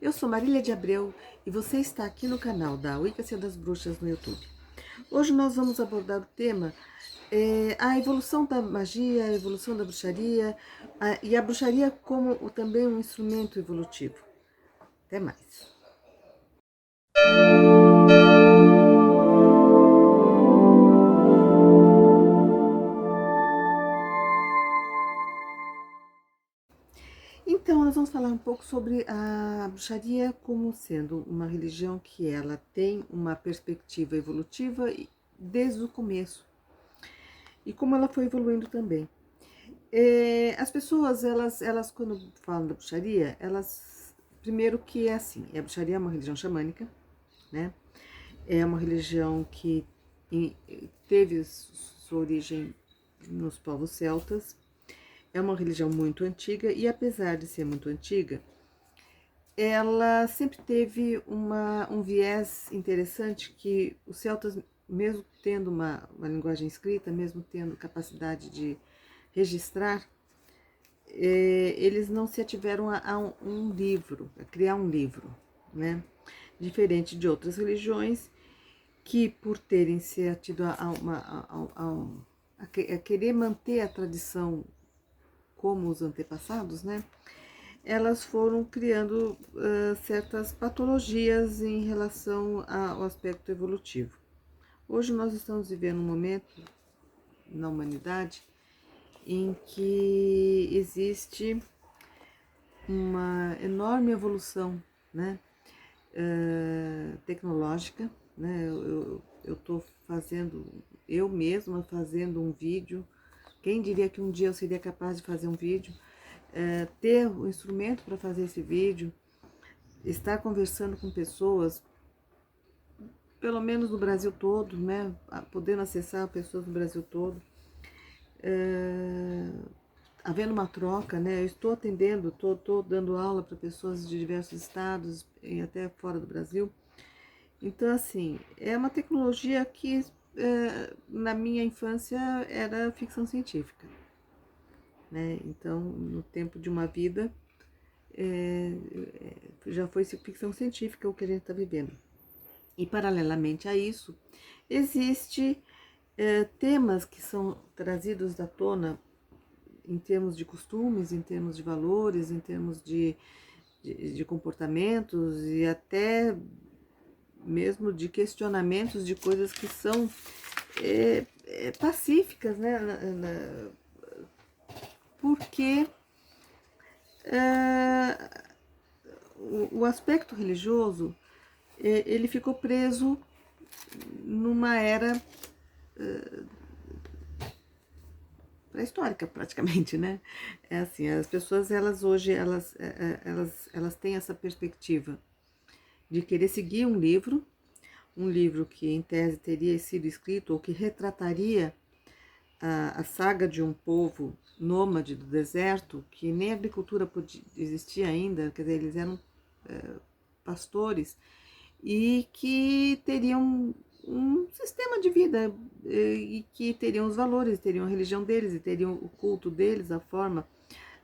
Eu sou Marília de Abreu e você está aqui no canal da Wicca das Bruxas no YouTube. Hoje nós vamos abordar o tema a evolução da magia, a evolução da bruxaria e a bruxaria como também um instrumento evolutivo. Até mais. Então, nós vamos falar um pouco sobre a bruxaria como sendo uma religião que ela tem uma perspectiva evolutiva desde o começo e como ela foi evoluindo também. As pessoas, elas quando falam da bruxaria, elas, primeiro que é assim, a bruxaria é uma religião xamânica, né? É uma religião que teve sua origem nos povos celtas. É uma religião muito antiga e, apesar de ser muito antiga, ela sempre teve um viés interessante que os celtas, mesmo tendo uma linguagem escrita, mesmo tendo capacidade de registrar, eles não se ativeram a um livro, a criar um livro, né? Diferente de outras religiões que, por terem se atido a querer manter a tradição como os antepassados, né? Elas foram criando certas patologias em relação ao aspecto evolutivo. Hoje nós estamos vivendo um momento na humanidade em que existe uma enorme evolução, né, tecnológica, né? Eu tô fazendo, eu mesma fazendo um vídeo. Quem diria que um dia eu seria capaz de fazer um vídeo, ter o instrumento para fazer esse vídeo, estar conversando com pessoas, pelo menos no Brasil todo, né? Podendo acessar pessoas do Brasil todo, havendo uma troca, né? Eu estou atendendo, estou dando aula para pessoas de diversos estados e até fora do Brasil. Então, assim, é uma tecnologia que na minha infância era ficção científica, né? Então, no tempo de uma vida, já foi ficção científica o que a gente está vivendo. E, paralelamente a isso, existe temas que são trazidos à tona em termos de costumes, em termos de valores, em termos de comportamentos e até mesmo de questionamentos de coisas que são pacíficas, né? Porque o aspecto religioso, ele ficou preso numa era pré-histórica, praticamente, né? É assim, as pessoas, elas hoje, elas têm essa perspectiva de querer seguir um livro que em tese teria sido escrito ou que retrataria a saga de um povo nômade do deserto, que nem agricultura existia ainda, quer dizer, eles eram pastores, e que teriam um sistema de vida e que teriam os valores, teriam a religião deles, e teriam o culto deles, a forma,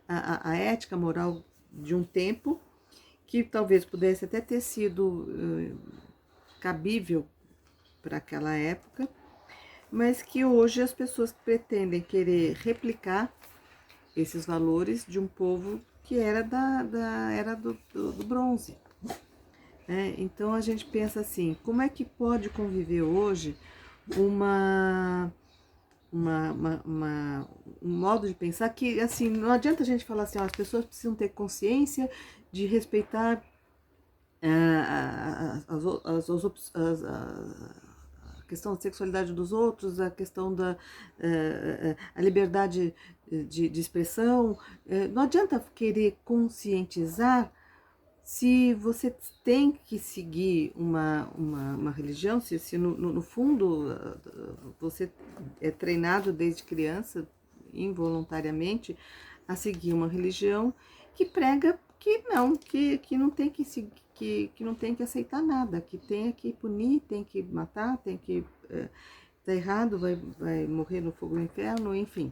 a ética, a moral de um tempo, que talvez pudesse até ter sido cabível para aquela época, mas que hoje as pessoas pretendem querer replicar esses valores de um povo que era da era do bronze. Então a gente pensa assim, como é que pode conviver hoje uma, um modo de pensar que, assim, não adianta a gente falar assim, ó, as pessoas precisam ter consciência de respeitar a questão da sexualidade dos outros, a questão da a liberdade de expressão. Não adianta querer conscientizar se você tem que seguir uma religião, se no fundo você é treinado desde criança, involuntariamente, a seguir uma religião que prega que não tem que seguir, que não tem que aceitar nada, que tem que punir, tem que matar, tem que tá errado, vai morrer no fogo do inferno, enfim.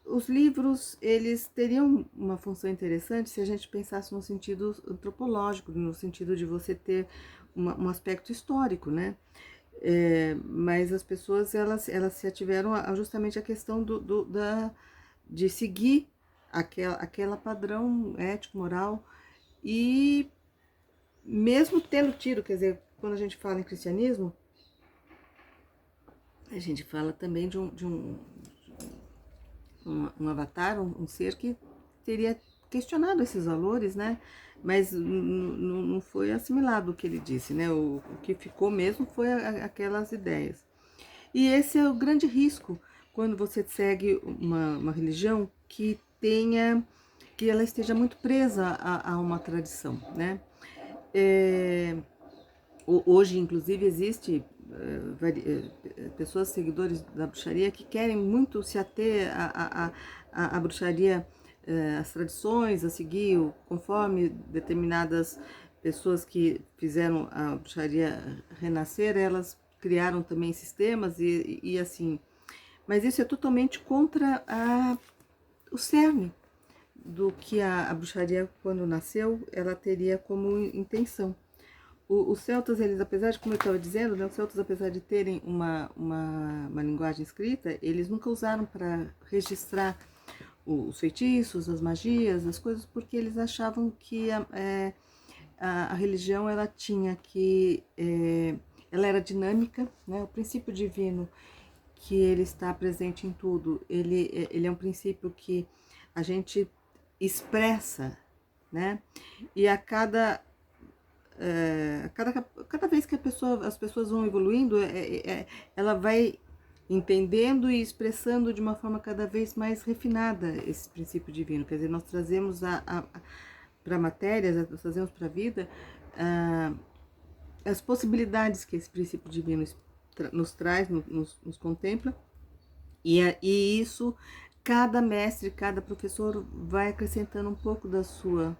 os livros, eles teriam uma função interessante se a gente pensasse no sentido antropológico, no sentido de você ter um aspecto histórico, né? Mas as pessoas, elas se ativeram justamente a questão de seguir aquela padrão ético, moral, e mesmo tendo tido, quer dizer, quando a gente fala em cristianismo, a gente fala também um avatar, um ser que teria questionado esses valores, né? Mas não foi assimilado o que ele disse, né? O que ficou mesmo foi aquelas ideias. E esse é o grande risco quando você segue uma religião que ela esteja muito presa a uma tradição, né? Hoje, inclusive, existe pessoas, seguidores da bruxaria, que querem muito se ater à bruxaria, às tradições, a seguir conforme determinadas pessoas que fizeram a bruxaria renascer, elas criaram também sistemas e assim. Mas isso é totalmente contra o cerne do que a bruxaria, quando nasceu, ela teria como intenção. Os celtas, eles, apesar de, como eu estava dizendo, né, os celtas, apesar de terem uma linguagem escrita, eles nunca usaram para registrar os feitiços, as magias, as coisas, porque eles achavam que a religião, ela tinha que... ela era dinâmica, né? O princípio divino, que ele está presente em tudo, ele é um princípio que a gente expressa, né? E cada vez que as pessoas vão evoluindo, ela vai entendendo e expressando de uma forma cada vez mais refinada esse princípio divino. Quer dizer, nós trazemos para a matéria, nós trazemos para a vida as possibilidades que esse princípio divino nos traz, nos contempla, e isso, cada mestre, cada professor vai acrescentando um pouco da sua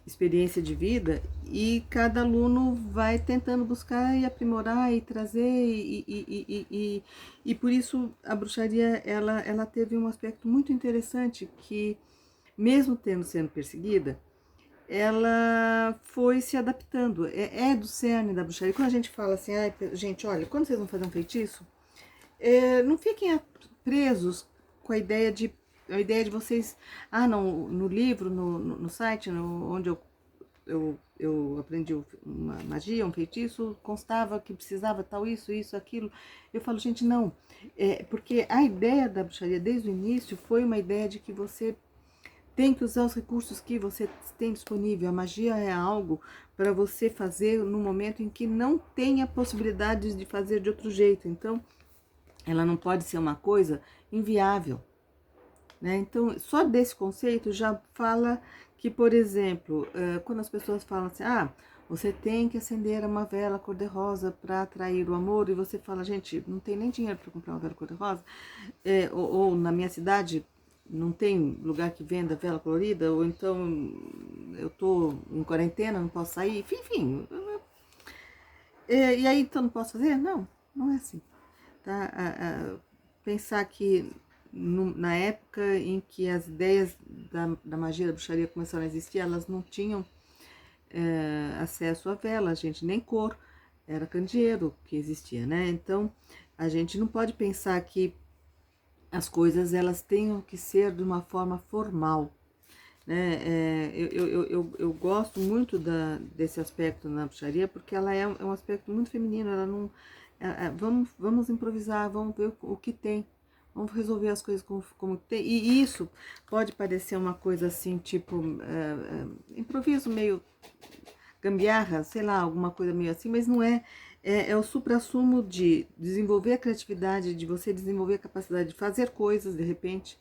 experiência de vida, e cada aluno vai tentando buscar e aprimorar e trazer, e por isso a bruxaria, ela teve um aspecto muito interessante, que mesmo sendo perseguida, ela foi se adaptando, é do cerne da bruxaria. Quando a gente fala assim, gente, olha, quando vocês vão fazer um feitiço, não fiquem presos com a ideia de vocês, não, no livro, no site, onde eu aprendi uma magia, um feitiço, constava que precisava tal, isso, aquilo. Eu falo, gente, não, porque a ideia da bruxaria desde o início foi uma ideia de que você tem que usar os recursos que você tem disponível. A magia é algo para você fazer no momento em que não tenha possibilidades de fazer de outro jeito. Então, ela não pode ser uma coisa inviável, né? Então, só desse conceito já fala que, por exemplo, quando as pessoas falam assim, você tem que acender uma vela cor-de-rosa para atrair o amor, e você fala, gente, não tem nem dinheiro para comprar uma vela cor-de-rosa, ou na minha cidade não tem lugar que venda vela colorida, ou então eu tô em quarentena, não posso sair, enfim. E aí, então não posso fazer? Não, não é assim. Tá? Pensar que na época em que as ideias da magia, da bruxaria começaram a existir, elas não tinham acesso à vela, gente, nem cor, era candeeiro que existia, né? Então, a gente não pode pensar que as coisas, elas tenham que ser de uma forma formal, né? Eu gosto muito desse aspecto na bruxaria, porque ela é um aspecto muito feminino. Ela não, vamos improvisar, vamos ver o que tem, vamos resolver as coisas como tem. E isso pode parecer uma coisa assim, tipo improviso, meio gambiarra, sei lá, alguma coisa meio assim, mas não é. É o suprassumo de desenvolver a criatividade, de você desenvolver a capacidade de fazer coisas, de repente,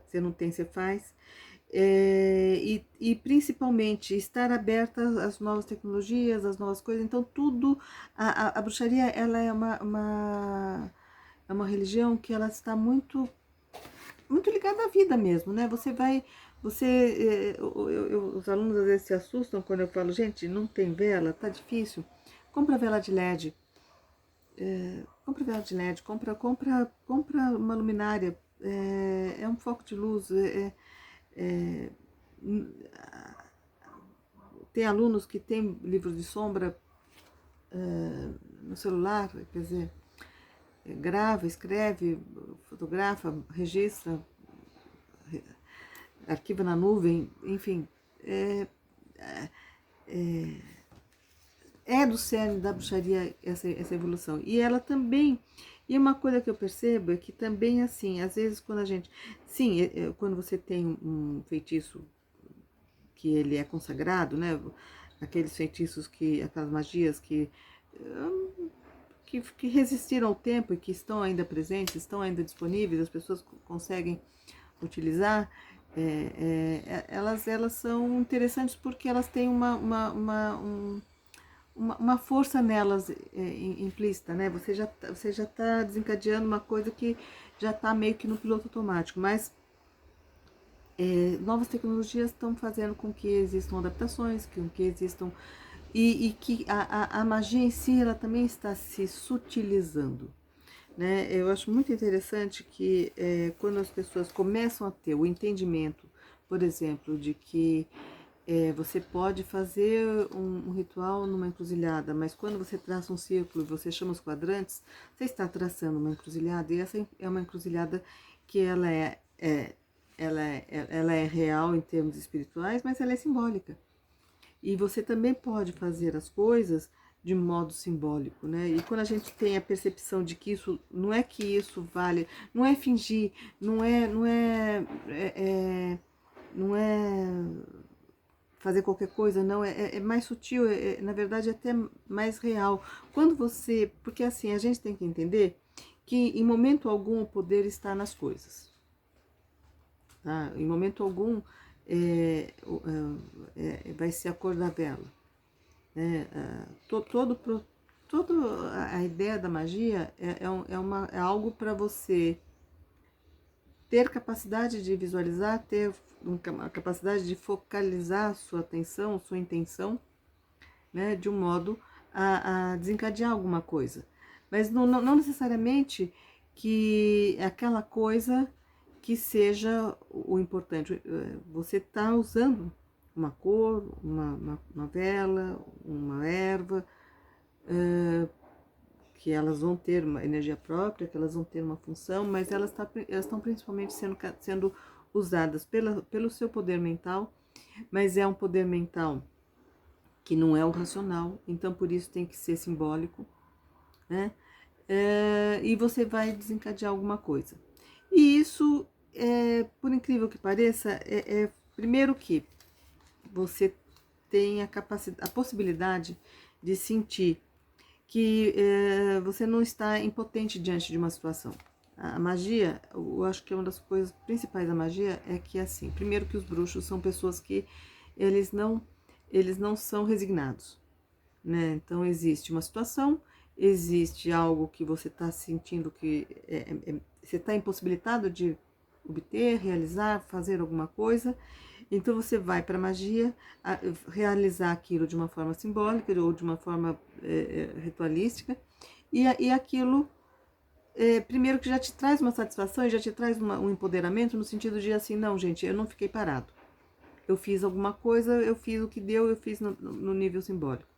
você não tem, você faz. E principalmente estar aberta às novas tecnologias, às novas coisas. Então tudo, a bruxaria, ela é uma religião que ela está muito ligada à vida mesmo, né? Os alunos às vezes se assustam quando eu falo, gente, não tem vela, tá difícil, compra vela de LED, compra vela de LED, compra uma luminária é um foco de luz. É, tem alunos que têm livros de sombra no celular, quer dizer, grava, escreve, fotografa, registra, arquiva na nuvem, enfim. É, é do cerne da bruxaria essa evolução. E ela também, e uma coisa que eu percebo é que também, assim, às vezes quando a gente, sim, quando você tem um feitiço que ele é consagrado, né, aqueles feitiços que, aquelas magias que resistiram ao tempo e que estão ainda presentes, estão ainda disponíveis, as pessoas conseguem utilizar, elas são interessantes porque elas têm uma força nelas implícita, né? Você já tá desencadeando uma coisa que já está meio que no piloto automático, mas novas tecnologias estão fazendo com que existam adaptações, com que existam e que a magia em si ela também está se sutilizando, né? Eu acho muito interessante que quando as pessoas começam a ter o entendimento, por exemplo, de que você pode fazer um ritual numa encruzilhada, mas quando você traça um círculo e você chama os quadrantes, você está traçando uma encruzilhada, e essa é uma encruzilhada que ela é real em termos espirituais, mas ela é simbólica. E você também pode fazer as coisas de modo simbólico, né? E quando a gente tem a percepção de que isso não é que isso vale, não é fingir, não é fazer qualquer coisa, não, é mais sutil, na verdade é até mais real. Quando você, porque assim, a gente tem que entender que em momento algum o poder está nas coisas, tá? Em momento algum vai ser a cor da vela, né? Toda a ideia da magia é algo para você ter capacidade de visualizar, ter a capacidade de focalizar sua atenção, sua intenção, né, de um modo a desencadear alguma coisa. Mas não necessariamente que aquela coisa que seja o importante. Você está usando uma cor, uma vela, uma erva, que elas vão ter uma energia própria, que elas vão ter uma função, mas elas estão principalmente sendo usadas pelo seu poder mental, mas é um poder mental que não é o racional, então por isso tem que ser simbólico, né? E você vai desencadear alguma coisa. E isso, por incrível que pareça, primeiro que você tem a possibilidade de sentir que você não está impotente diante de uma situação. A magia, eu acho que uma das coisas principais da magia é que, assim, primeiro que os bruxos são pessoas que eles não são resignados, né? Então existe uma situação, existe algo que você está sentindo que você está impossibilitado de obter, realizar, fazer alguma coisa. Então você vai para a magia realizar aquilo de uma forma simbólica ou de uma forma ritualística e aquilo primeiro que já te traz uma satisfação e já te traz um empoderamento no sentido de assim, não, gente, eu não fiquei parado. Eu fiz alguma coisa, eu fiz o que deu, eu fiz no nível simbólico.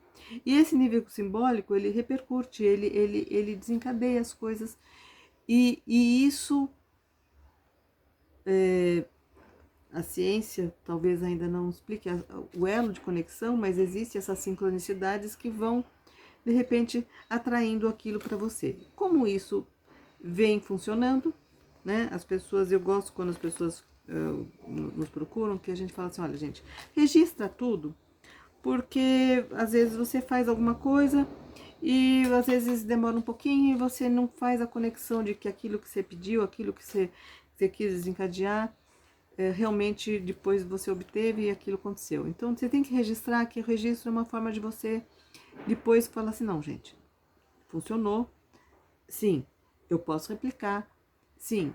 E esse nível simbólico, ele repercute, ele desencadeia as coisas. E isso, a ciência talvez ainda não explique o elo de conexão, mas existe essas sincronicidades que vão, de repente, atraindo aquilo para você. Como isso vem funcionando, né? As pessoas, eu gosto quando as pessoas nos procuram, que a gente fala assim, olha gente, registra tudo, porque às vezes você faz alguma coisa e às vezes demora um pouquinho e você não faz a conexão de que aquilo que você pediu, aquilo que você quis desencadear, realmente depois você obteve e aquilo aconteceu. Então você tem que registrar, que o registro é uma forma de você depois falar assim, não gente, funcionou, sim, eu posso replicar, sim,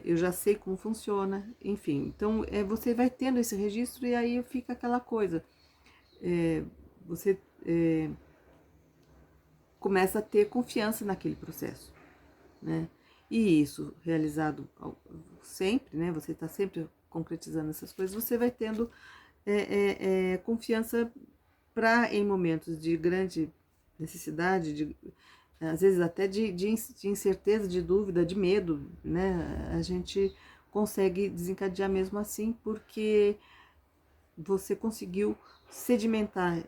eu já sei como funciona, enfim. Então você vai tendo esse registro e aí fica aquela coisa, você começa a ter confiança naquele processo, né? E isso realizado sempre, né? Você está sempre concretizando essas coisas, você vai tendo confiança para em momentos de grande necessidade, às vezes até de incerteza, de dúvida, de medo, né? A gente consegue desencadear mesmo assim, porque você conseguiu sedimentar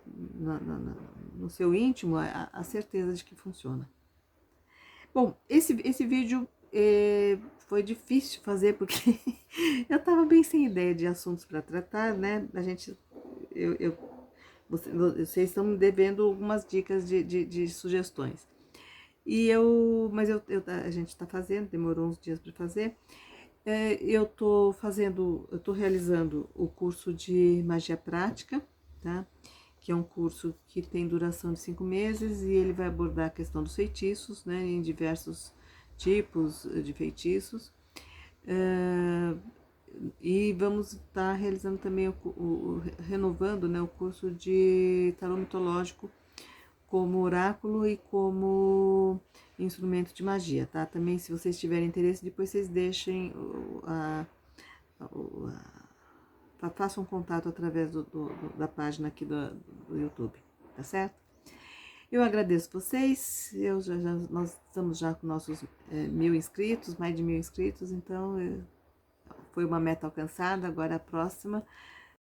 no seu íntimo a certeza de que funciona. Bom, esse vídeo foi difícil fazer porque eu tava bem sem ideia de assuntos para tratar, né? A gente, vocês estão me devendo algumas dicas de sugestões. Mas a gente tá fazendo, demorou uns dias para fazer. Eu tô realizando o curso de magia prática, tá? Que é um curso que tem duração de 5 meses e ele vai abordar a questão dos feitiços, né? Em diversos tipos de feitiços. E vamos estar realizando também renovando, né, o curso de tarô mitológico como oráculo e como instrumento de magia, tá? Também, se vocês tiverem interesse, depois vocês deixem façam um contato através da página aqui do YouTube, tá certo? Eu agradeço vocês, nós estamos já com nossos 1.000 inscritos, mais de 1.000 inscritos, então foi uma meta alcançada. Agora a próxima